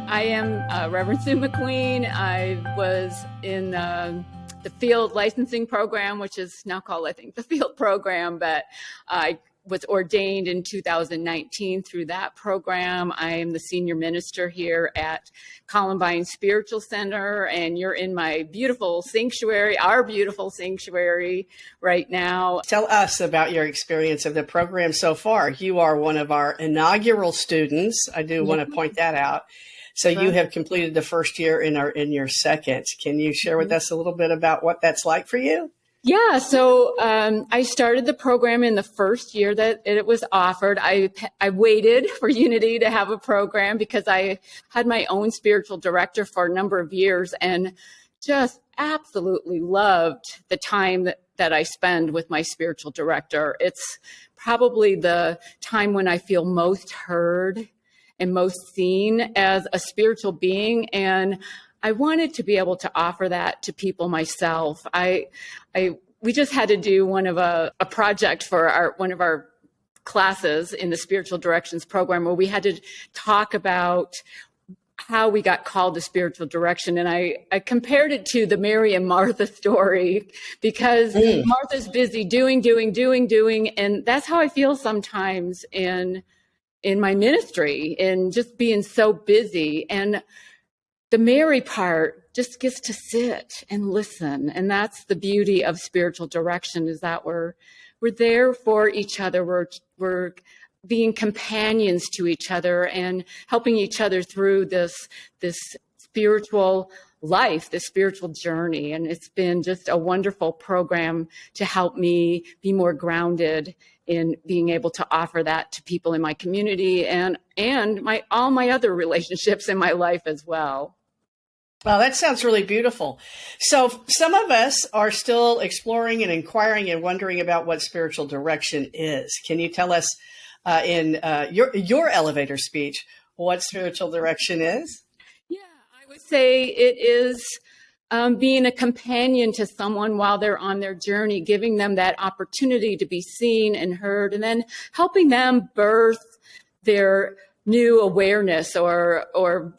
I am Rev Sue McQueen. I was in the field licensing program, which is now called, I think, the field program, but I was ordained in 2019 through that program. I am the senior minister here at Columbine Spiritual Center, and you're in my beautiful sanctuary, our beautiful sanctuary right now. Tell us about your experience of the program so far. You are one of our inaugural students. I do want to point that out. So you have completed the first year in your second. Can you share with us a little bit about what that's like for you? Yeah, so I started the program in the first year that it was offered. I waited for Unity to have a program because I had my own spiritual director for a number of years and just absolutely loved the time that I spend with my spiritual director. It's probably the time when I feel most heard and most seen as a spiritual being, and I wanted to be able to offer that to people myself. We just had to do a project for one of our classes in the spiritual directions program where we had to talk about how we got called to spiritual direction. And I compared it to the Mary and Martha story because Martha's busy doing. And that's how I feel sometimes in my ministry, and just being so busy. And the Mary part just gets to sit and listen. And that's the beauty of spiritual direction, is that we're there for each other. We're being companions to each other and helping each other through this spiritual life, this spiritual journey. And it's been just a wonderful program to help me be more grounded in being able to offer that to people in my community and all my other relationships in my life as well. Well, that sounds really beautiful. So some of us are still exploring and inquiring and wondering about what spiritual direction is. Can you tell us in your elevator speech what spiritual direction is? Yeah, I would say it is being a companion to someone while they're on their journey, giving them that opportunity to be seen and heard, and then helping them birth their new awareness or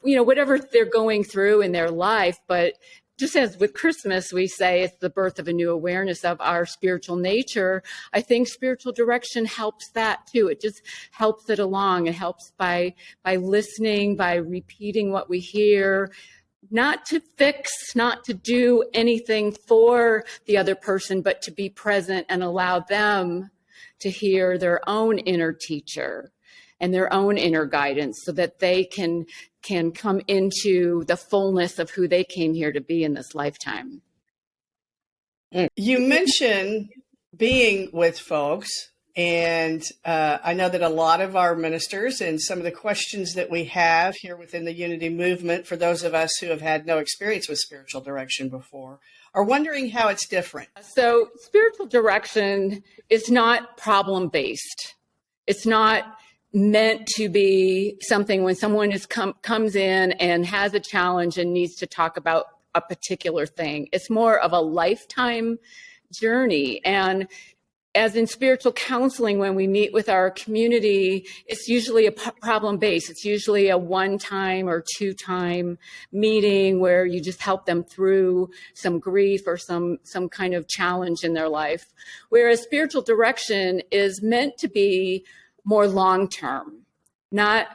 whatever they're going through in their life. But just as with Christmas, we say it's the birth of a new awareness of our spiritual nature. I think spiritual direction helps that too. It just helps it along. It helps by listening, by repeating what we hear, not to fix, not to do anything for the other person, but to be present and allow them to hear their own inner teacher and their own inner guidance so that they can come into the fullness of who they came here to be in this lifetime. You mentioned being with folks, and I know that a lot of our ministers and some of the questions that we have here within the Unity movement, for those of us who have had no experience with spiritual direction before, are wondering how it's different. So spiritual direction is not problem-based. It's not meant to be something when someone comes in and has a challenge and needs to talk about a particular thing. It's more of a lifetime journey. And as in spiritual counseling, when we meet with our community, it's usually a problem-based. It's usually a one-time or two-time meeting where you just help them through some grief or some kind of challenge in their life. Whereas spiritual direction is meant to be more long-term, not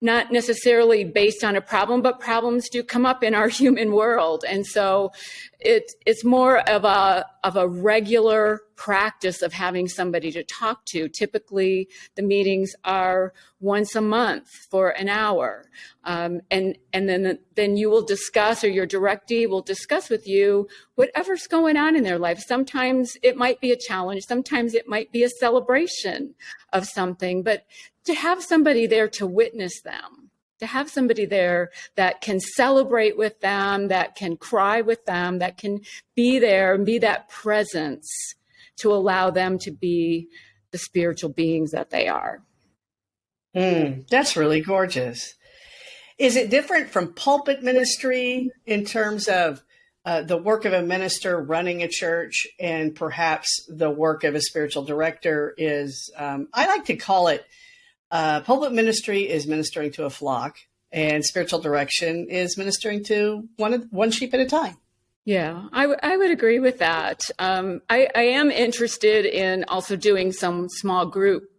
necessarily based on a problem, but problems do come up in our human world. And so it's more of a regular practice of having somebody to talk to. Typically, the meetings are once a month for an hour. And then you will discuss, or your directee will discuss with you whatever's going on in their life. Sometimes it might be a challenge. Sometimes it might be a celebration of something, but to have somebody there to witness them, to have somebody there that can celebrate with them, that can cry with them, that can be there and be that presence to allow them to be the spiritual beings that they are. That's really gorgeous. Is it different from pulpit ministry in terms of the work of a minister running a church, and perhaps the work of a spiritual director is, I like to call it, pulpit ministry is ministering to a flock, and spiritual direction is ministering to one sheep at a time. Yeah, I would agree with that. I am interested in also doing some small group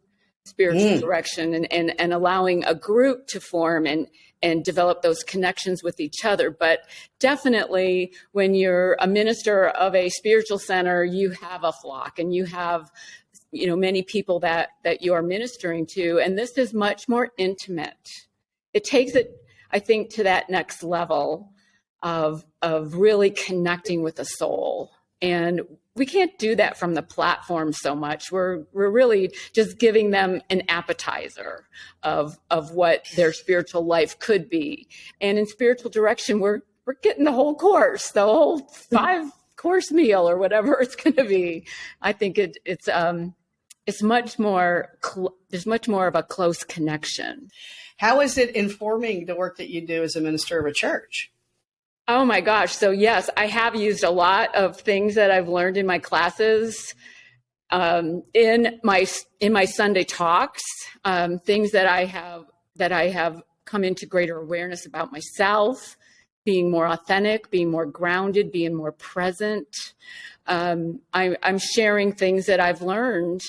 spiritual direction and allowing a group to form and develop those connections with each other. But definitely when you're a minister of a spiritual center, you have a flock and you have, many people that you are ministering to. And this is much more intimate. It takes it, I think, to that next level of really connecting with the soul. And we can't do that from the platform so much. We're really just giving them an appetizer of what their spiritual life could be. And in spiritual direction, we're getting the whole course, the whole 5-course meal or whatever it's going to be. I think it's much more. There's much more of a close connection. How is it informing the work that you do as a minister of a church? Oh my gosh. So yes, I have used a lot of things that I've learned in my classes, in my Sunday talks, things that I have come into greater awareness about myself, being more authentic, being more grounded, being more present. I'm sharing things that I've learned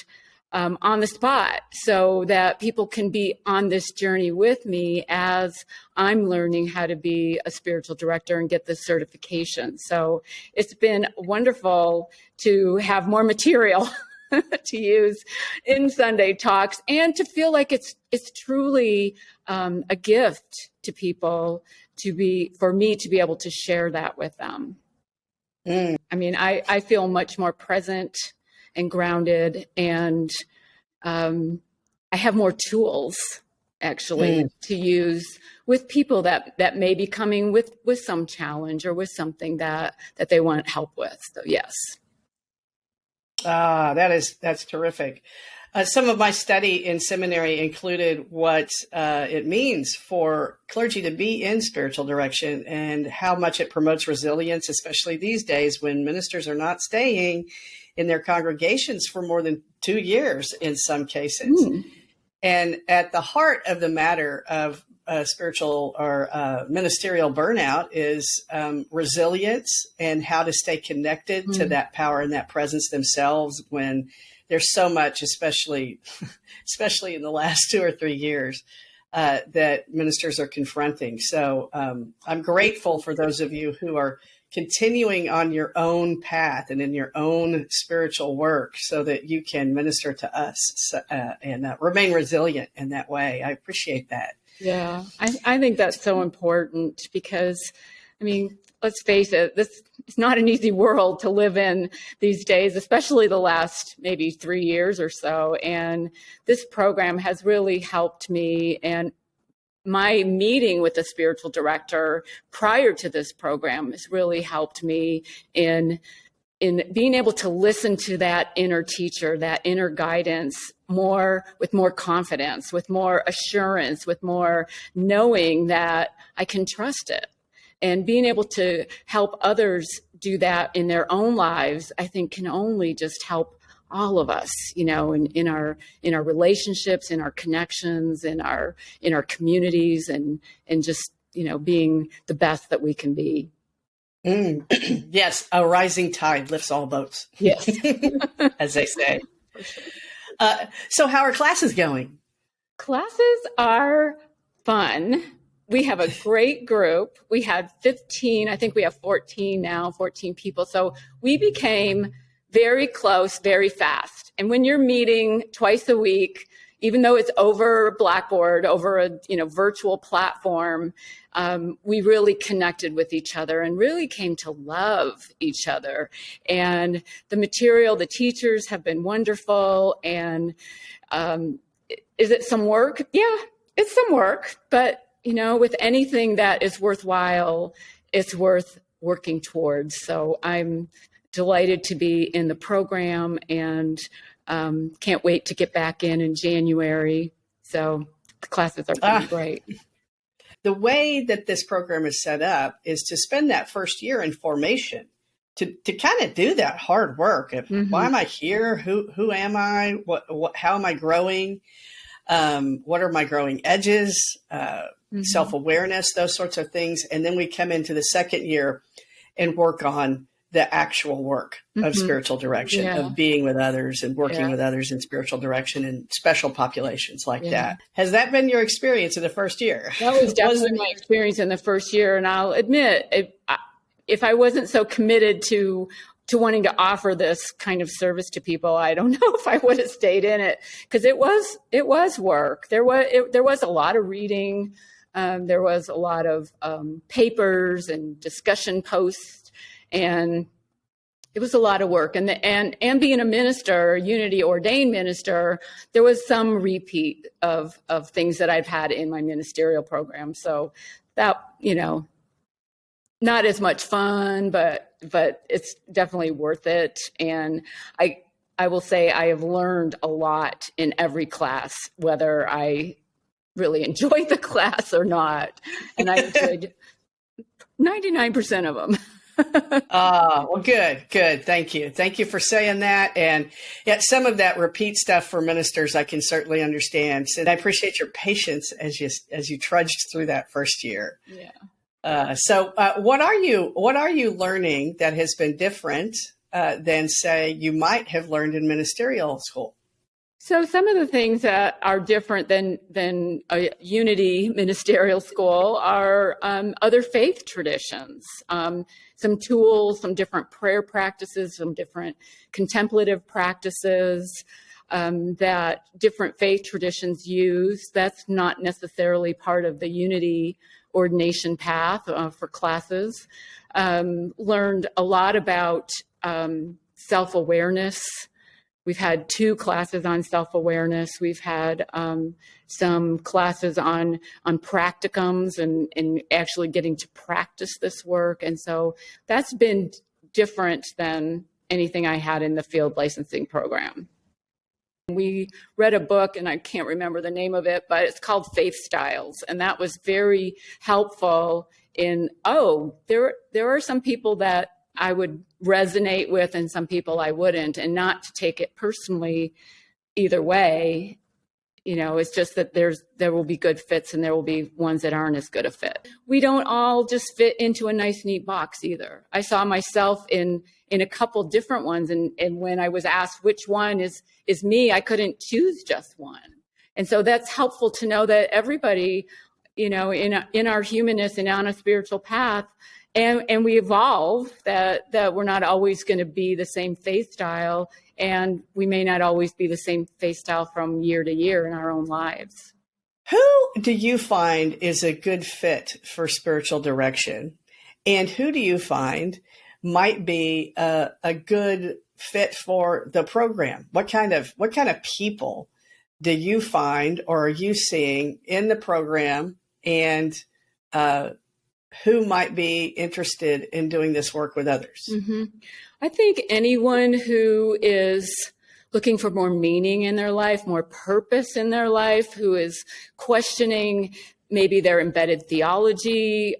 on the spot so that people can be on this journey with me as I'm learning how to be a spiritual director and get this certification. So it's been wonderful to have more material to use in Sunday talks and to feel like it's truly a gift to people for me to be able to share that with them. I mean, I feel much more present and grounded, and I have more tools actually to use with people that may be coming with some challenge or with something that they want help with. So yes. That's terrific. Some of my study in seminary included what it means for clergy to be in spiritual direction and how much it promotes resilience, especially these days when ministers are not staying in their congregations for more than 2 years in some cases. And at the heart of the matter of spiritual or ministerial burnout is resilience and how to stay connected to that power and that presence themselves when there's so much, especially in the last 2 or 3 years, that ministers are confronting. So I'm grateful for those of you who are continuing on your own path and in your own spiritual work so that you can minister to us and remain resilient in that way. I appreciate that. Yeah, I think that's so important because, I mean, let's face it, it's not an easy world to live in these days, especially the last maybe 3 years or so. And this program has really helped me. And my meeting with the spiritual director prior to this program has really helped me in being able to listen to that inner teacher, that inner guidance with more confidence, with more assurance, with more knowing that I can trust it. And being able to help others do that in their own lives, I think can only just help all of us, in our relationships, in our connections, in our communities, and just, being the best that we can be. Yes, a rising tide lifts all boats. Yes. As they say. So how are classes going? Classes are fun. We have a great group. We had 15, I think we have 14 now, 14 people. So we became very close, very fast. And when you're meeting twice a week, even though it's over Blackboard, over a virtual platform, we really connected with each other and really came to love each other. And the material, the teachers have been wonderful. And is it some work? Yeah, it's some work. But, with anything that is worthwhile, it's worth working towards. So I'm delighted to be in the program and can't wait to get back in January. So the classes are pretty great. The way that this program is set up is to spend that first year in formation, to kind of do that hard work of why am I here? Who am I? How am I growing? What are my growing edges? Self-awareness, those sorts of things. And then we come into the second year and work on the actual work of spiritual direction, of being with others and working with others in spiritual direction and special populations like that. Has that been your experience in the first year? That was definitely my experience in the first year. And I'll admit, if I wasn't so committed to wanting to offer this kind of service to people, I don't know if I would have stayed in it, because it was work. There was a lot of reading. There was a lot of papers and discussion posts, and it was a lot of work. And being a minister, a Unity ordained minister, there was some repeat of things that I've had in my ministerial program. So that, not as much fun, but it's definitely worth it. And I will say I have learned a lot in every class, whether I really enjoyed the class or not. And I enjoyed 99% of them. Well, good. Thank you. Thank you for saying that. And yet some of that repeat stuff for ministers, I can certainly understand. And I appreciate your patience as you trudged through that first year. Yeah. So what are you learning that has been different than, say, you might have learned in ministerial school? So some of the things that are different than a Unity ministerial school are other faith traditions, some tools, some different prayer practices, some different contemplative practices that different faith traditions use. That's not necessarily part of the Unity ordination path for classes. Learned a lot about self-awareness. We've had 2 classes on self-awareness. We've had some classes on practicums and actually getting to practice this work. And so that's been different than anything I had in the field licensing program. We read a book, and I can't remember the name of it, but it's called Faith Styles. And that was very helpful in, there are some people that I would resonate with and some people I wouldn't, and not to take it personally either way. It's just that there will be good fits and there will be ones that aren't as good a fit. We don't all just fit into a nice, neat box either. I saw myself in a couple different ones. And when I was asked which one is me, I couldn't choose just one. And so that's helpful to know that everybody, in our humanness and on a spiritual path, and we evolve, that we're not always going to be the same faith style, and we may not always be the same faith style from year to year in our own lives. Who do you find is a good fit for spiritual direction? And who do you find might be a good fit for the program? What kind of people do you find, or are you seeing in the program, and who might be interested in doing this work with others? Mm-hmm. I think anyone who is looking for more meaning in their life, more purpose in their life, who is questioning maybe their embedded theology,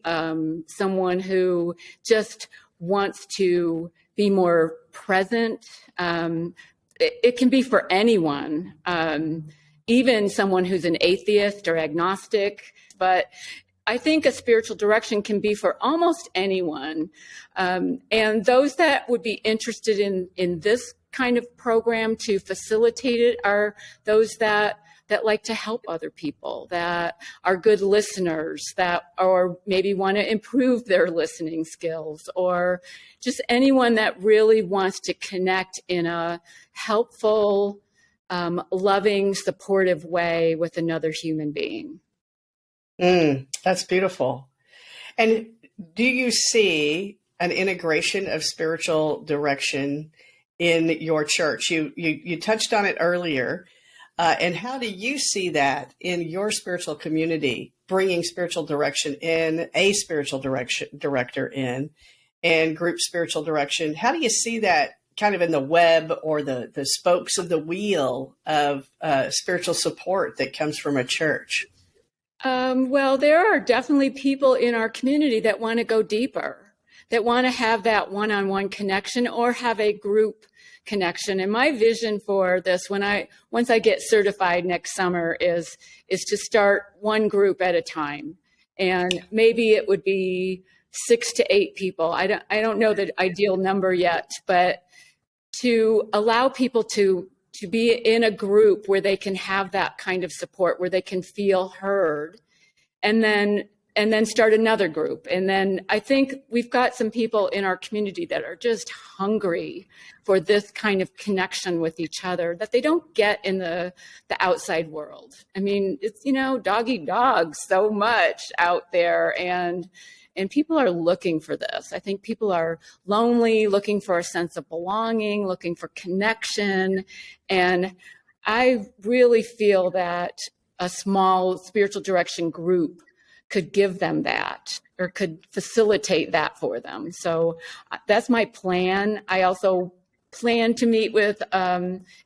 someone who just wants to be more present. It can be for anyone, even someone who's an atheist or agnostic, but I think a spiritual direction can be for almost anyone. And those that would be interested in this kind of program to facilitate it are those that like to help other people, that are good listeners, or maybe want to improve their listening skills, or just anyone that really wants to connect in a helpful, loving, supportive way with another human being. That's beautiful. And do you see an integration of spiritual direction in your church? You touched on it earlier. And how do you see that in your spiritual community, bringing spiritual direction in, a spiritual director in, and group spiritual direction? How do you see that kind of in the web or the spokes of the wheel of spiritual support that comes from a church? Well, there are definitely people in our community that want to go deeper, that want to have that one-on-one connection or have a group connection. And my vision for this, once I get certified next summer, is to start one group at a time. And maybe it would be 6 to 8 people. I don't know the ideal number yet, but to allow people to be in a group where they can have that kind of support, where they can feel heard, and then start another group. And then I think we've got some people in our community that are just hungry for this kind of connection with each other that they don't get in the outside world. I mean, it's, dog eat dog so much out there, and people are looking for this. I think people are lonely, looking for a sense of belonging, looking for connection. And I really feel that a small spiritual direction group could give them that, or could facilitate that for them. So that's my plan. I also plan to meet with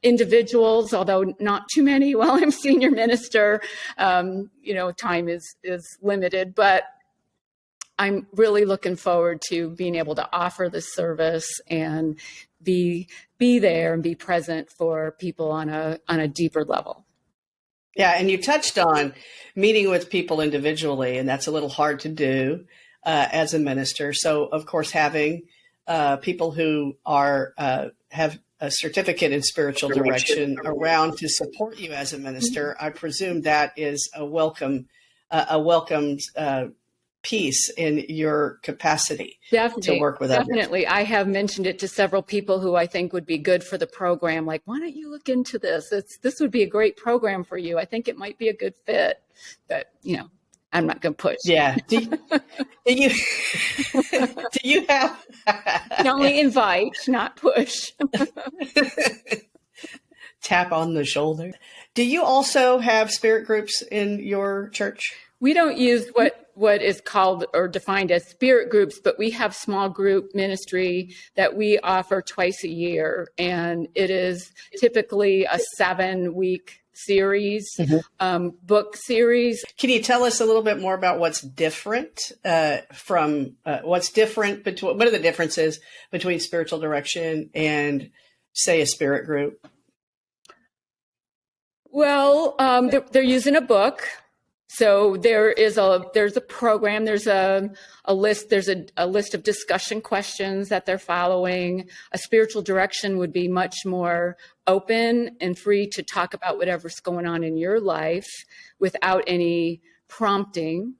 individuals, although not too many while I'm senior minister. Time is limited, but I'm really looking forward to being able to offer this service and be there and be present for people on a deeper level. Yeah, and you touched on meeting with people individually, and that's a little hard to do as a minister. So, of course, having people who have a certificate in spiritual direction around to support you as a minister, I presume that is a welcome piece in your capacity to work with others. Definitely. I have mentioned it to several people who I think would be good for the program. Like, why don't you look into this? This would be a great program for you. I think it might be a good fit. But, I'm not going to push. Yeah. Do you have... Only invite, not push. Tap on the shoulder. Do you also have spirit groups in your church? We don't use what is called or defined as spirit groups, but we have small group ministry that we offer twice a year. And it is typically a 7-week series, book series. Can you tell us a little bit more about what's different what are the differences between spiritual direction and, say, a spirit group? Well, they're using a book. So there's a program, there's a list of discussion questions that they're following. A spiritual direction would be much more open and free to talk about whatever's going on in your life without any prompting.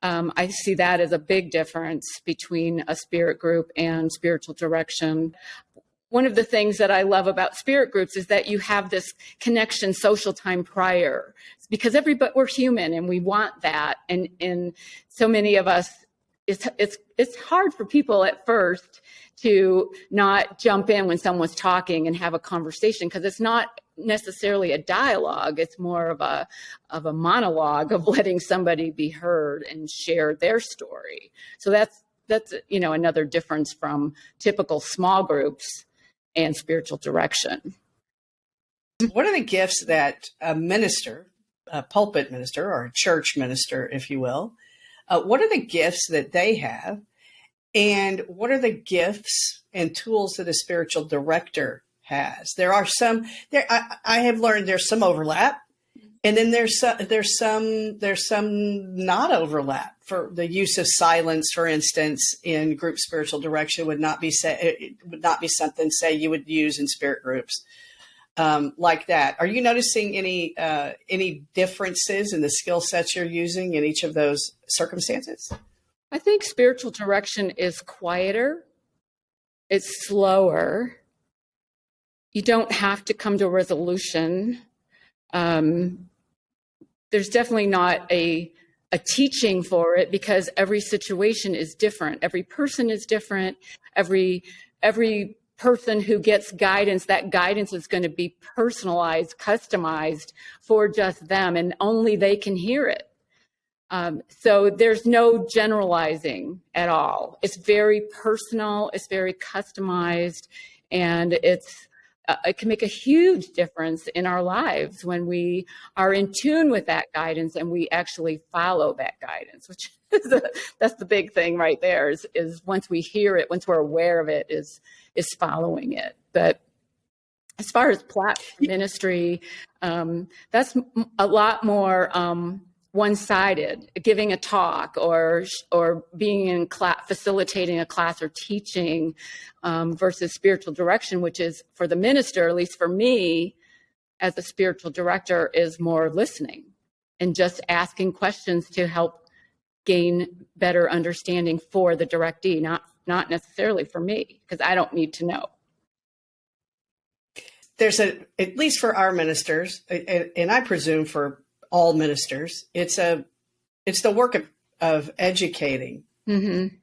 I see that as a big difference between a spirit group and spiritual direction. One of the things that I love about spirit groups is that you have this connection, social time prior, because we're human and we want that. And so many of us, it's hard for people at first to not jump in when someone's talking and have a conversation, because it's not necessarily a dialogue. It's more of a monologue of letting somebody be heard and share their story. So that's another difference from typical small groups and spiritual direction. What are the gifts that a minister, a pulpit minister or a church minister, if you will, what are the gifts that they have? And what are the gifts and tools that a spiritual director has? There are some, I have learned there's some overlap. And then there's some not overlap. For the use of silence, for instance, in group spiritual direction would not be something, say, you would use in spirit groups like that. Are you noticing any differences in the skill sets you're using in each of those circumstances? I think spiritual direction is quieter. It's slower. You don't have to come to a resolution. There's definitely not a teaching for it, because every situation is different. Every person is different. Every person who gets guidance, that guidance is going to be personalized, customized for just them, and only they can hear it. So there's no generalizing at all. It's very personal. It's very customized, and it can make a huge difference in our lives when we are in tune with that guidance and we actually follow that guidance, which is that's the big thing right there is once we hear it, once we're aware of it, is following it. But As far as platform ministry, that's a lot more one-sided. Giving a talk or being in class, facilitating a class or teaching, versus spiritual direction, which is for the minister, at least for me, as a spiritual director, is more listening and just asking questions to help gain better understanding for the directee, not necessarily for me, because I don't need to know. There's at least for our ministers, and I presume for all ministers, it's the work of educating. Mm-hmm.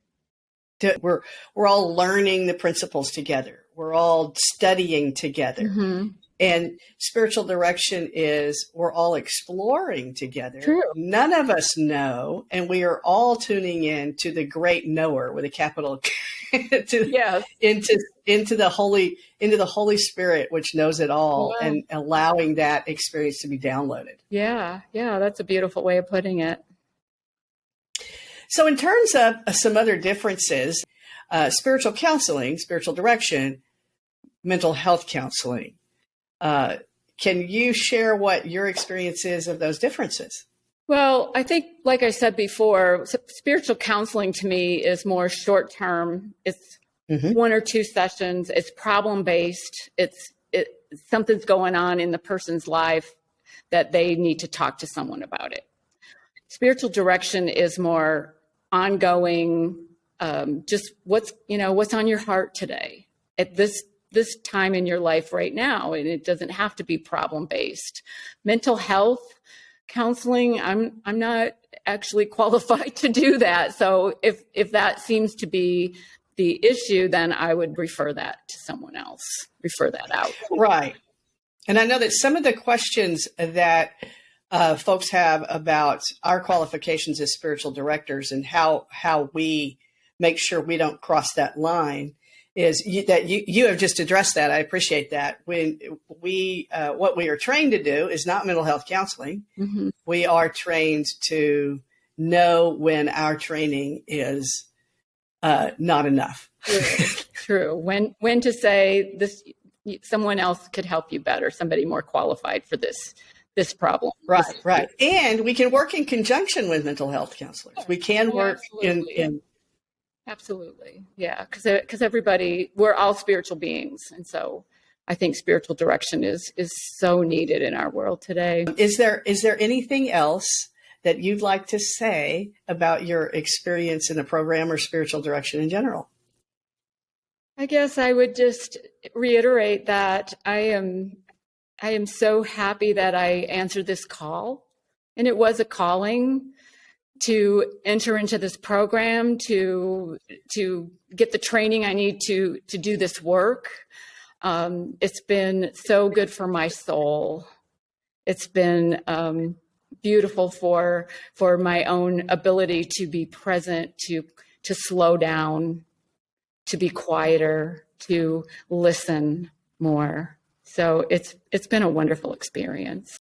We're all learning the principles together. We're all studying together. Mm-hmm. And spiritual direction is we're all exploring together. True. None of us know, and we are all tuning in to the great knower with a capital Yes. into the Holy Spirit, which knows it all, Yeah. and allowing that experience to be downloaded. Yeah, that's a beautiful way of putting it. So in terms of some other differences, spiritual counseling, spiritual direction, mental health counseling, can you share what your experience is of those differences? Well, I think, like I said before, spiritual counseling to me is more short term. It's one or two sessions. It's problem based. It's something's going on in the person's life that they need to talk to someone about it. Spiritual direction is more ongoing. Just what's on your heart today at this time in your life right now, and it doesn't have to be problem based. Mental health counseling, I'm not actually qualified to do that. So if that seems to be the issue, then I would refer that to someone else, refer that out. Right. And I know that some of the questions that folks have about our qualifications as spiritual directors and how we make sure we don't cross that line is that you have just addressed that. I appreciate that. When we what we are trained to do is not mental health counseling. Mm-hmm. We are trained to know when our training is not enough. True. When to say this, someone else could help you better, somebody more qualified for this problem. Right. And we can work in conjunction with mental health counselors. We can work in Absolutely. Yeah. Because everybody, we're all spiritual beings. And so I think spiritual direction is so needed in our world today. Is there anything else that you'd like to say about your experience in the program or spiritual direction in general? I guess I would just reiterate that I am so happy that I answered this call, and it was a calling to enter into this program, to get the training I need to do this work. It's been so good for my soul. It's been beautiful for my own ability to be present, to slow down, to be quieter, to listen more. So it's been a wonderful experience.